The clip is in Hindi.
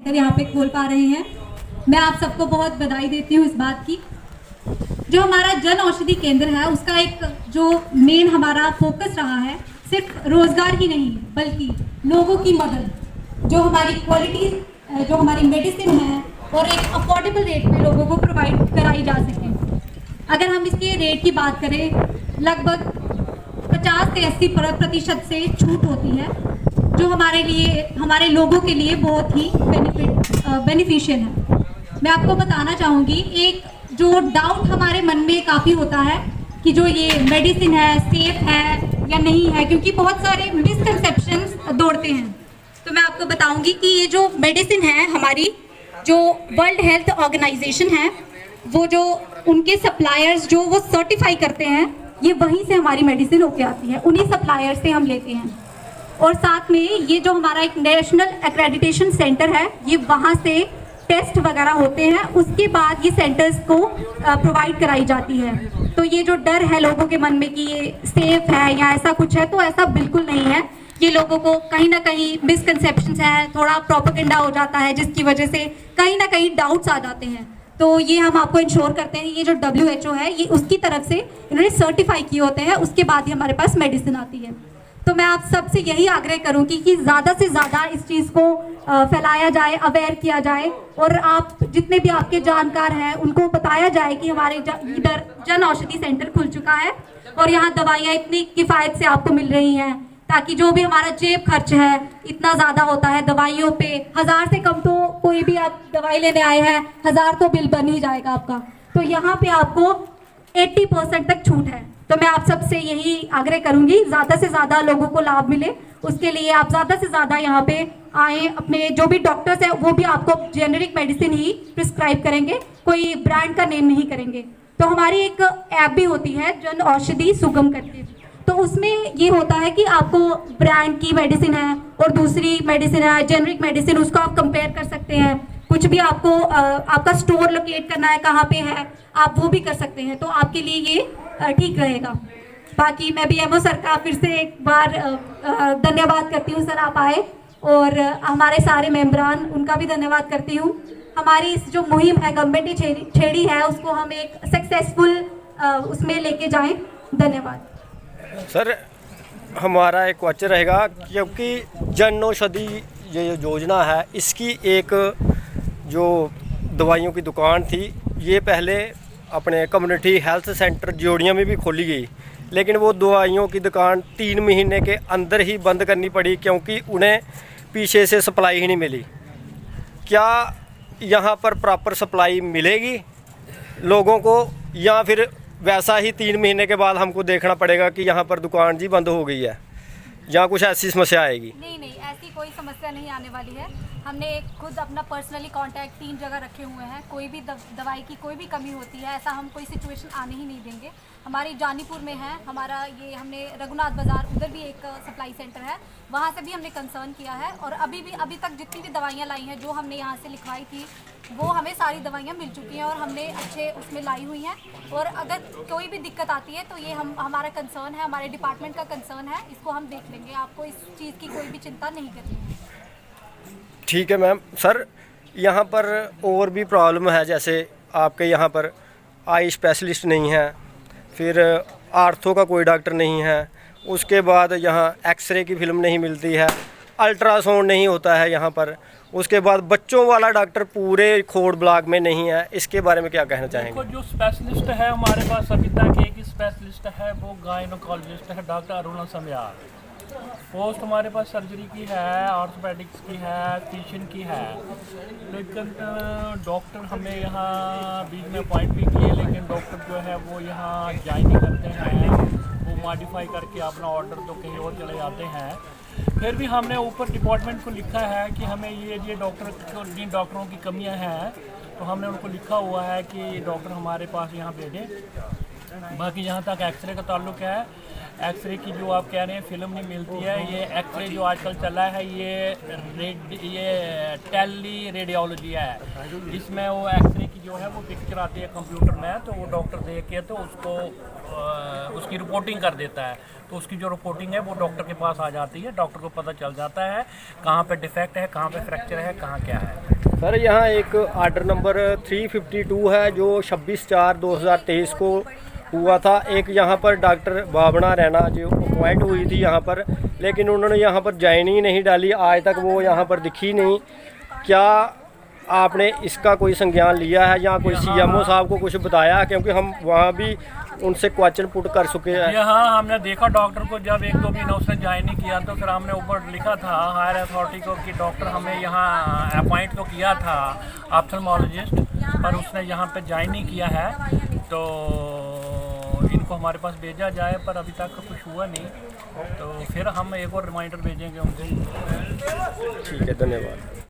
रहकर यहाँ पे बोल पा रहे हैं। मैं आप सबको बहुत बधाई देती हूँ इस बात की। जो हमारा जन औषधि केंद्र है उसका एक जो मेन हमारा फोकस रहा है, सिर्फ रोजगार ही नहीं बल्कि लोगों की मदद, जो हमारी क्वालिटी, जो हमारी मेडिसिन है और एक अफोर्डेबल रेट पे लोगों को प्रोवाइड कराई जा सके। अगर हम इसके रेट की बात करें, लगभग 50 से 80% से छूट होती है, जो हमारे लिए, हमारे लोगों के लिए बहुत ही बेनिफिशियल है। मैं आपको बताना चाहूँगी, एक जो डाउट हमारे मन में काफ़ी होता है कि जो ये मेडिसिन है सेफ है या नहीं है, क्योंकि बहुत सारे मिसकंसेप्शंस दौड़ते हैं। तो मैं आपको बताऊंगी कि ये जो मेडिसिन है, हमारी जो वर्ल्ड हेल्थ ऑर्गेनाइजेशन है, वो जो उनके सप्लायर्स जो वो सर्टिफाई करते हैं, ये वहीं से हमारी मेडिसिन होके आती है, उन्हीं सप्लायर से हम लेते हैं। और साथ में ये जो हमारा एक नेशनल एक्रेडिटेशन सेंटर है, ये वहाँ से टेस्ट वगैरह होते हैं, उसके बाद ये सेंटर्स को प्रोवाइड कराई जाती है। तो ये जो डर है लोगों के मन में कि ये सेफ है या ऐसा कुछ है, तो ऐसा बिल्कुल नहीं है। ये लोगों को कहीं ना कहीं मिसकंसेप्शंस है, थोड़ा प्रोपेगेंडा हो जाता है, जिसकी वजह से कहीं ना कहीं डाउट्स आ जाते हैं। तो ये हम आपको इंश्योर करते हैं, ये जो WHO है, ये उसकी तरफ से इन्होंने सर्टिफाई किए होते हैं, उसके बाद ही हमारे पास मेडिसिन आती है। तो मैं आप सबसे यही आग्रह करूँगी कि ज़्यादा से ज़्यादा इस चीज़ को फैलाया जाए, अवेयर किया जाए, और आप जितने भी आपके जानकार हैं उनको बताया जाए कि हमारे इधर जन औषधि सेंटर खुल चुका है और यहाँ दवाइयाँ इतनी किफ़ायत से आपको मिल रही हैं, ताकि जो भी हमारा जेब खर्च है इतना ज़्यादा होता है दवाइयों पे, 1000 से कम तो कोई भी आप दवाई लेने आए हैं, 1000 तो बिल बन ही जाएगा आपका। तो यहाँ पे आपको 80% तक छूट है। तो मैं आप सबसे यही आग्रह करूंगी, ज़्यादा से ज़्यादा लोगों को लाभ मिले, उसके लिए आप ज़्यादा से ज़्यादा यहाँ पे आए। अपने जो भी डॉक्टर्स हैं वो भी आपको जेनेरिक मेडिसिन ही प्रिस्क्राइब करेंगे, कोई ब्रांड का नेम नहीं करेंगे। तो हमारी एक ऐप भी होती है जन औषधि सुगम करके, तो उसमें ये होता है कि आपको ब्रांड की मेडिसिन है और दूसरी मेडिसिन है जेनेरिक मेडिसिन, उसको आप कंपेयर कर सकते हैं। कुछ भी आपको आपका स्टोर लोकेट करना है कहाँ पे है, आप वो भी कर सकते हैं, तो आपके लिए ये ठीक रहेगा। बाकी मैं BMO सर का फिर से एक बार धन्यवाद करती हूँ, सर आप आए, और हमारे सारे मेंबरान उनका भी धन्यवाद करती हूँ। हमारी इस जो मुहिम है गवर्नमेंट छेड़ी है, उसको हम एक सक्सेसफुल उसमें लेके जाएं। धन्यवाद सर। हमारा एक क्वेश्चन रहेगा, क्योंकि जन औषधि ये योजना है, इसकी एक जो दवाइयों की दुकान थी, ये पहले अपने कम्युनिटी हेल्थ सेंटर जोड़ियाँ में भी खोली गई, लेकिन वो दवाइयों की दुकान 3 महीने के अंदर ही बंद करनी पड़ी, क्योंकि उन्हें पीछे से सप्लाई ही नहीं मिली। क्या यहाँ पर प्रॉपर सप्लाई मिलेगी लोगों को, या फिर वैसा ही 3 महीने के बाद हमको देखना पड़ेगा कि यहाँ पर दुकान जी बंद हो गई है, या कुछ ऐसी समस्या आएगी? नहीं, ऐसी कोई समस्या नहीं आने वाली है। हमने खुद अपना पर्सनली कांटेक्ट 3 जगह रखे हुए हैं। कोई भी दवाई की कोई भी कमी होती है, ऐसा हम कोई सिचुएशन आने ही नहीं देंगे। हमारी जानीपुर में है हमारा ये, हमने रघुनाथ बाज़ार, उधर भी एक सप्लाई सेंटर है, वहाँ से भी हमने कंसर्न किया है। और अभी तक जितनी भी दवाइयाँ लाई हैं, जो हमने यहाँ से लिखवाई थी, वो हमें सारी दवाइयाँ मिल चुकी हैं और हमने अच्छे उसमें लाई हुई हैं। और अगर कोई भी दिक्कत आती है तो ये हमारा कंसर्न है, हमारे डिपार्टमेंट का कंसर्न है, इसको हम देख लेंगे। आपको इस चीज़ की कोई भी चिंता नहीं करनी है। ठीक है मैम। सर, यहाँ पर और भी प्रॉब्लम है, जैसे आपके यहाँ पर आई स्पेशलिस्ट नहीं है, फिर आर्थो का कोई डॉक्टर नहीं है, उसके बाद यहाँ एक्सरे की फिल्म नहीं मिलती है, अल्ट्रासाउंड नहीं होता है यहाँ पर, उसके बाद बच्चों वाला डॉक्टर पूरे खोड़ ब्लॉक में नहीं है। इसके बारे में क्या कहना चाहेंगे? जो स्पेशलिस्ट है हमारे पास अभी तक एक ही स्पेशलिस्ट है, वो गायनोकोलॉजिस्ट है, डॉक्टर अरुणा समयार। पोस्ट हमारे पास सर्जरी की है, ऑर्थोपेडिक्स की है, फिजिशियन की है, लेकिन डॉक्टर हमें यहाँ बीच में अपॉइंट भी किए, लेकिन डॉक्टर जो है वो यहाँ ज्वाइन नहीं करते हैं, वो मॉडिफाई करके अपना ऑर्डर तो कहीं और चले जाते हैं। फिर भी हमने ऊपर डिपार्टमेंट को लिखा है कि हमें ये डॉक्टर, जिन डॉक्टरों की कमियाँ हैं, तो हमने उनको लिखा हुआ है कि डॉक्टर हमारे पास यहाँ भेजें। बाकी जहाँ तक एक्सरे का ताल्लुक है, एक्सरे की जो आप कह रहे हैं फिल्म नहीं मिलती है, ये एक्सरे जो आजकल चला है ये टेली रेडियोलॉजी है, इसमें वो एक्सरे की जो है वो पिक्चर आती है कंप्यूटर में, तो वो डॉक्टर देख के तो उसको उसकी रिपोर्टिंग कर देता है। तो उसकी जो रिपोर्टिंग है वो डॉक्टर के पास आ जाती है, डॉक्टर को पता चल जाता है कहाँ पे डिफेक्ट है, कहाँ पे फ्रैक्चर है, कहाँ क्या है। सर यहाँ एक आर्डर नंबर 352 है जो 26/4/2023 को हुआ था। एक यहाँ पर डॉक्टर भावना रैना जो अपॉइंट हुई थी यहाँ पर, लेकिन उन्होंने यहाँ पर ज्वाइन ही नहीं डाली, आज तक वो यहाँ पर दिखी नहीं। क्या आपने इसका कोई संज्ञान लिया है या कोई CMO साहब को कुछ बताया? क्योंकि हम वहाँ भी उनसे क्वेश्चन पुट कर चुके हैं। यहाँ हमने देखा डॉक्टर को, जब 1-2 महीना उसने ज्वाइन नहीं किया तो फिर हमने ऊपर लिखा था हायर अथॉरिटी को कि डॉक्टर हमें यहाँ अपॉइंट तो किया था ऑप्थेल्मोलॉजिस्ट, पर उसने यहाँ पे ज्वाइन नहीं किया है, तो इनको हमारे पास भेजा जाए, पर अभी तक कुछ हुआ नहीं। तो फिर हम एक और रिमाइंडर भेजेंगे उनको। ठीक है, धन्यवाद।